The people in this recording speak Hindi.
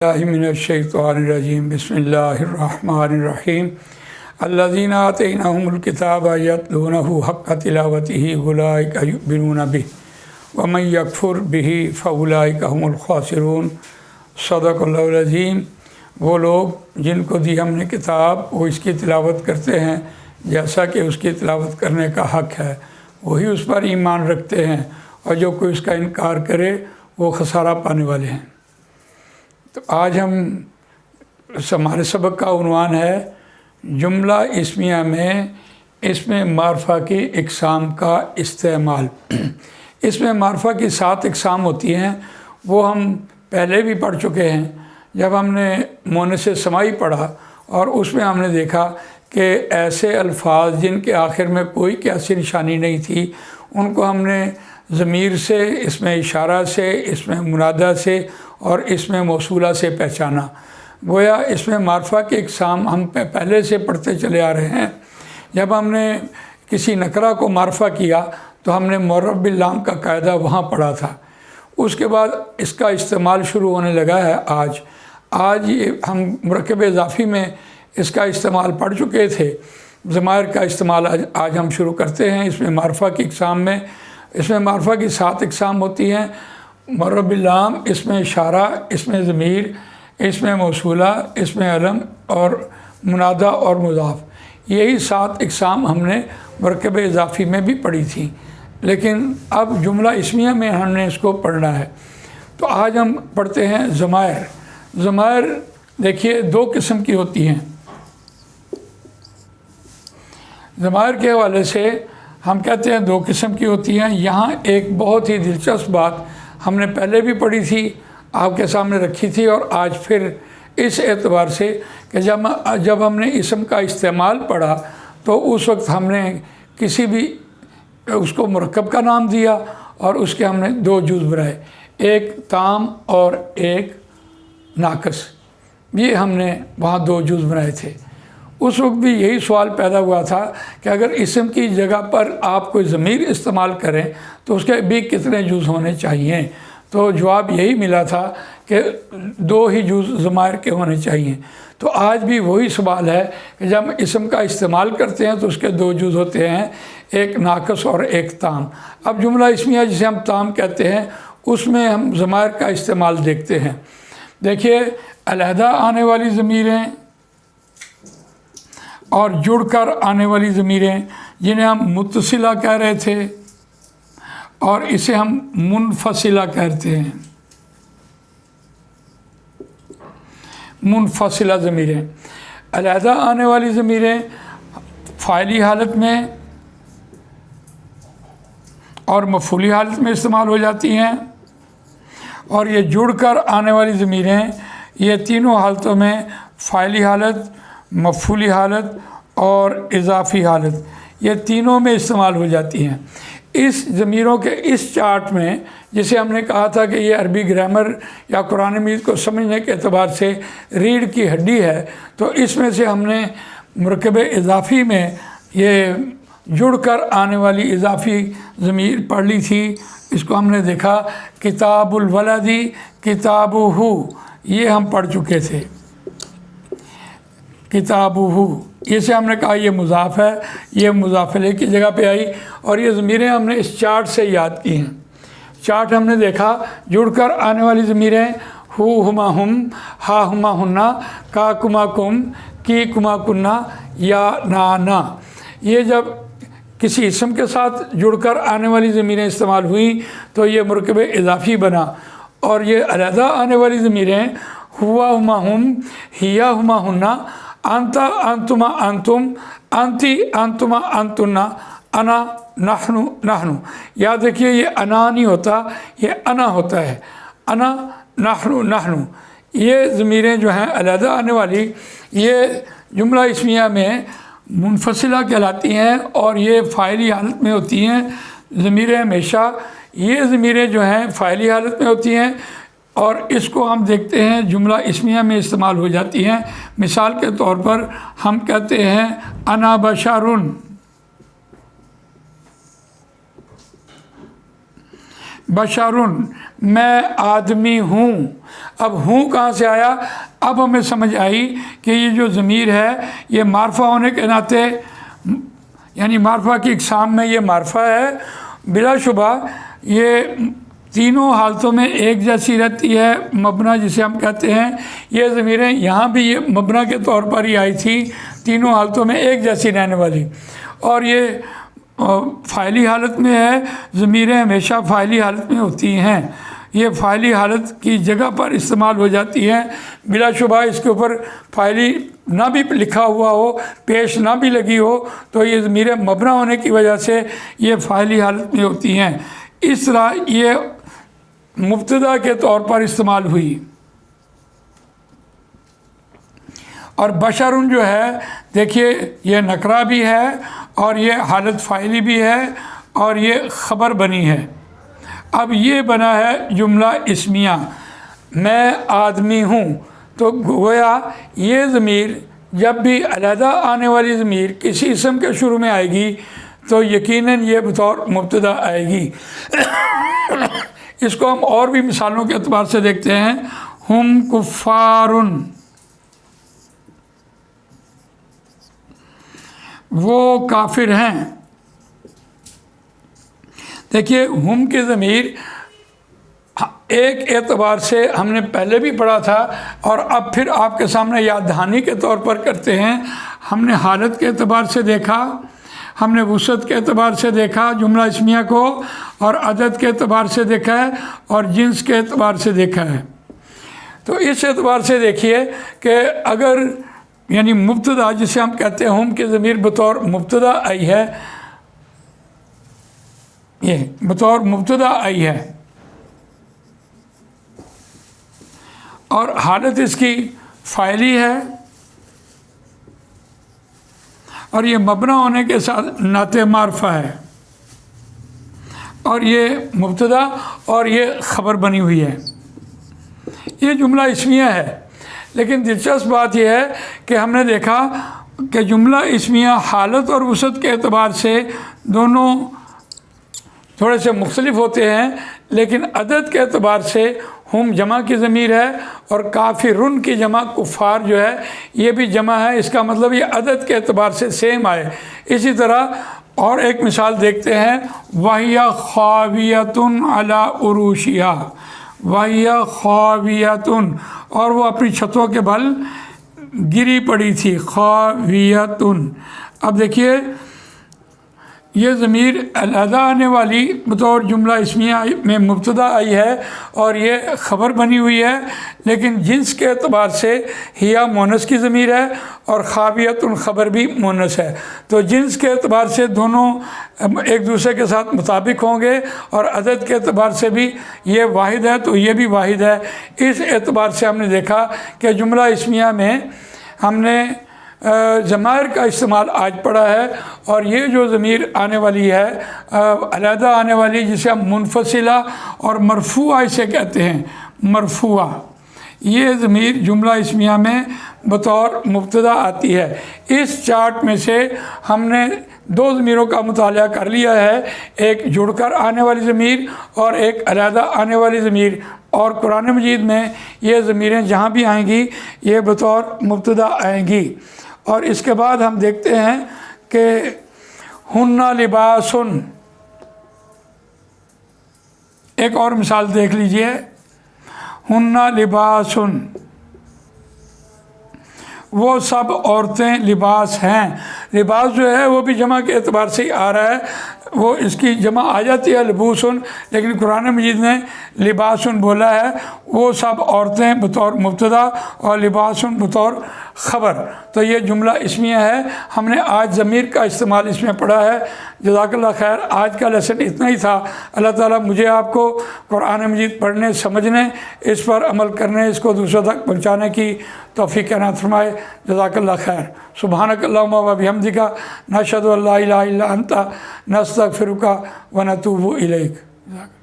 मिनश्शैतानिर्रजीम बिस्मिल्लाहिर्रहमानिर्रहीम अल्लज़ीना आतैनाहुमुल किताब यतलूनहु हक़्क़ तिलावतिही उलाइका युमिनून बिही व मन यकफुर बिही फ़उलाइका हुमुल ख़ासिरून। सदक़ल्लाहुल अज़ीम। वो लोग जिनको दी हमने किताब वो इसकी तिलावत करते हैं जैसा कि उसकी तिलावत करने का हक़ है, वही उस पर ईमान रखते हैं, और जो कोई उसका इनकार करे वो खसारा पाने वाले हैं। तो आज हमारे सबक का उन्वान है जुमला इस्मिया में इसमें मारफा की इक़साम का इस्तेमाल। इसमें मारफा की 7 इक़साम होती हैं, वो हम पहले भी पढ़ चुके हैं जब हमने मोनसे समाई पढ़ा, और उसमें हमने देखा कि ऐसे अल्फाज जिनके आखिर में कोई कैसी निशानी नहीं थी उनको हमने ज़मीर से, इसमें इशारा से, इसमें मुनादा से और इसमें मौसूला से पहचाना। गोया इसमें मारफा के इक़साम हम पहले से पढ़ते चले आ रहे हैं। जब हमने किसी नकरा को मारफा किया तो हमने मुअर्रफ़ बिल लाम का कायदा वहाँ पढ़ा था। उसके बाद इसका इस्तेमाल शुरू होने लगा है आज ये हम मुरक्कब इज़ाफ़ी में इसका इस्तेमाल पढ़ चुके थे। ज़मायर का इस्तेमाल आज हम शुरू करते हैं। इसमें मारफा की इक़साम में इसमें मारफा की 7 इक़साम होती हैं। मुअर्रफ़ बिल लाम, इसमें इशारा, इसमें ज़मीर, इसमें मौसूला, इसमें अलम और मुनादा और मुज़ाफ़। यही 7 इक़साम हमने मुरक्कब इज़ाफ़ी में भी पढ़ी थी, लेकिन अब जुमला इस्मिया में हमने इसको पढ़ना है। तो आज हम पढ़ते हैं ज़मायर। ज़मायर देखिए 2 किस्म की होती हैं। ज़मायर के हवाले से हम कहते हैं 2 किस्म की होती हैं। यहाँ एक बहुत ही दिलचस्प बात हमने पहले भी पढ़ी थी, आपके सामने रखी थी, और आज फिर इस एतबार से कि जब हमने इसम का इस्तेमाल पढ़ा तो उस वक्त हमने किसी भी उसको मुरक्कब का नाम दिया और उसके हमने 2 जुज़ बनाए, एक ताम और एक नाकस। ये हमने वहाँ 2 जुज़ बनाए थे। उस वक्त भी यही सवाल पैदा हुआ था कि अगर इसम की जगह पर आप कोई ज़मीर इस्तेमाल करें तो उसके भी कितने जुज़ होने चाहिए। तो जवाब यही मिला था कि 2 ही जुज़ ज़मायर के होने चाहिए। तो आज भी वही सवाल है कि जब हम इसम का इस्तेमाल करते हैं तो उसके 2 जुज़ होते हैं, एक नाकस और एक ताम। अब जुमला इस्मिया जिसे हम ताम कहते हैं उसमें हम ज़मायर का इस्तेमाल देखते हैं। देखिए, अलहदा आने वाली ज़मीरें और जुड़कर आने वाली ज़मीरें जिन्हें हम मुत्तसिला कह रहे थे, और इसे हम मुनफसिला कहते हैं। मुनफसिला ज़मीरें, अलहदा आने वाली ज़मीरें फ़ाइली हालत में और मफ़ूली हालत में इस्तेमाल हो जाती हैं, और ये जुड़कर आने वाली ज़मीरें ये तीनों हालतों में फ़ाइली हालत, मफ़ूली हालत और इज़ाफ़ी हालत, ये तीनों में इस्तेमाल हो जाती हैं। इस ज़मीरों के इस चार्ट में, जिसे हमने कहा था कि ये अरबी ग्रामर या कुरान मजीद को समझने के एतबार से रीढ़ की हड्डी है, तो इसमें से हमने मुरक्कब इज़ाफ़ी में ये जुड़कर आने वाली इज़ाफ़ी ज़मीर पढ़ ली थी। इसको हमने देखा किताबुल वलदी किताबुहु, ये हम पढ़ चुके थे। किताबुहु, इसे हमने कहा ये मुज़ाफ़ है, ये मुज़ाफ़ले की जगह पे आई, और ये ज़मीरें हमने इस चार्ट से याद की हैं। चार्ट हमने देखा, जुड़कर आने वाली ज़मीरें हु हुमा हुम, हा हुमा हुन्ना, का कुमा कुम, की कुमा कुन्ना, या ना ना। ये जब किसी इसम के साथ जुड़कर आने वाली ज़मीरें इस्तेमाल हुई तो ये मुरक्कब इज़ाफ़ी बना, और ये अलहदा आने वाली ज़मीरें हुआ हुमा हुम, हिया हुमा हुन्ना, अंता अंतुमा अंतुम, अंती अंतुमा अंतुन्ना, अना नहनु नहनु। याद रखिए ये अना नहीं होता, ये अना होता है। अना नहनु नहनु। ये ज़मीरें जो हैं अलहदा आने वाली, ये जुमला इस्मिया में मुनफसिला कहलाती हैं, और ये फ़ाइली हालत में होती हैं ज़मीरें हमेशा। ये ज़मीरें जो हैं फ़ाइली हालत में होती हैं, और इसको हम देखते हैं जुमला इस्मिया में इस्तेमाल हो जाती हैं। मिसाल के तौर पर हम कहते हैं अना बशरुन, बशरुन, मैं आदमी हूँ। अब हूँ कहाँ से आया? अब हमें समझ आई कि ये जो ज़मीर है ये मारफा होने के नाते, यानी मारफा की इक़साम में ये मारफा है। बिलाशुबा ये तीनों हालतों में एक जैसी रहती है। मबना जिसे हम कहते हैं, ये ज़मीरें यहाँ भी ये मबना के तौर पर ही आई थी, तीनों हालतों में एक जैसी रहने वाली। और ये फ़ाइली हालत में है, ज़मीरें हमेशा फ़ाइली हालत में होती हैं। ये फ़ाइली हालत की जगह पर इस्तेमाल हो जाती हैं। बिलाशुबा इसके ऊपर फ़ाइली ना भी लिखा हुआ हो, पेश ना भी लगी हो, तो ये ज़मीरें मबना होने की वजह से ये फ़ाइली हालत में होती हैं। इस तरह ये मुब्तदा के तौर पर इस्तेमाल हुई। और बशरुन जो है, देखिए ये नकरा भी है और ये हालत फ़ाइली भी है और ये ख़बर बनी है। अब ये बना है जुमला इस्मिया, मैं आदमी हूँ। तो गोया ये ज़मीर जब भी अलहदा आने वाली ज़मीर किसी इसम के शुरू में आएगी तो यकीनन ये बतौर मुब्तदा आएगी। इसको हम और भी मिसालों के अतबार से देखते हैं। हुम कुफ़ारुन, वो काफिर हैं। देखिए हुम की ज़मीर एक एतबार से हमने पहले भी पढ़ा था और अब फिर आपके सामने याद दहानी के तौर पर करते हैं। हमने हालत के एतबार से देखा, हमने वुसअत के एतबार से देखा जुमला इस्मिया को, और अदद के एतबार से देखा है और जिन्स के एतबार से देखा है। तो इस एतबार से देखिए कि अगर यानी मुब्तदा जिसे हम कहते हैं हुम की ज़मीर बतौर मुब्तदा आई है, ये बतौर मुब्तदा आई है और हालत इसकी फ़ाइली है और ये मबना होने के साथ नाते मारफा है और ये मुब्तदा और ये ख़बर बनी हुई है। ये जुमला इस्मिया है। लेकिन दिलचस्प बात यह है कि हमने देखा कि जुमला इस्मिया हालत और वसअत के एतबार से दोनों थोड़े से मुख्तलिफ होते हैं, लेकिन अदद के एतबार से हम जमा की ज़मीर है और काफिरुन की जमा कुफ़ार जो है ये भी जमा है। इसका मतलब ये अदद के एतबार से सेम आए। इसी तरह और एक मिसाल देखते हैं, वहिया ख़ावियतुन अला उरूशिहा, वहिया ख़ावियतुन, और वो अपनी छतों के बल गिरी पड़ी थी, ख़ावियतुन। अब देखिए ये ज़मीर अलहदा आने वाली बतौर जुमला इस्मिया में मुब्तदा आई है और ये ख़बर बनी हुई है, लेकिन जिन्स के एतबार से हिया मोनस की ज़मीर है और ख़ावियतुन ख़बर भी मोनस है। तो जिन्स के एतबार से दोनों एक दूसरे के साथ मुताबिक होंगे और अदद के एतबार से भी ये वाहिद है तो ये भी वाहिद है। इस एतबार से हमने देखा कि जुमला इस्मिया में हमने ज़माइर का इस्तेमाल आज पड़ा है और ये जो ज़मीर आने वाली है अलहदा आने वाली, जिसे हम मुनफसिला और मरफूआ इसे कहते हैं, मरफूआ, ये ज़मीर जुमला इस्मिया में बतौर मुब्तदा आती है। इस चार्ट में से हमने दो ज़मीरों का मुताला कर लिया है, एक जुड़कर आने वाली ज़मीर और एक अलहदा आने वाली ज़मीर, और कुरान मजीद में ये ज़मीरें जहाँ भी आएंगी ये बतौर मुब्तदा आएंगी। और इसके बाद हम देखते हैं कि हुन्ना लिबासुन, एक और मिसाल देख लीजिए, हुन्ना लिबासुन, वो सब औरतें लिबास हैं। लिबास जो है वो भी जमा के एतबार से ही आ रहा है, वो इसकी जमा आ जाती है लबूसुन, लेकिन कुरान मजीद ने लिबासुन बोला है। वो सब औरतें बतौर मुब्तदा और लिबासुन बतौर ख़बर। तो ये जुमला इस्मिया है। हमने आज ज़मीर का इस्तेमाल इसमें पढ़ा है। जज़ाकल्लाह खैर। आज का लेसन इतना ही था। अल्लाह ताला मुझे आपको कुरान मजीद पढ़ने, समझने, इस पर अमल करने, इसको दूसरों तक पहुँचाने की तौफ़ीक़ इनायत फरमाए। जज़ाकल्लाह खैर। सुब्हानकल्लाहुम्मा व बिहम्दिका नशहदु अल्ला इलाहा इल्ला अंता नस्तगफिरुका व नतूबु इलैक।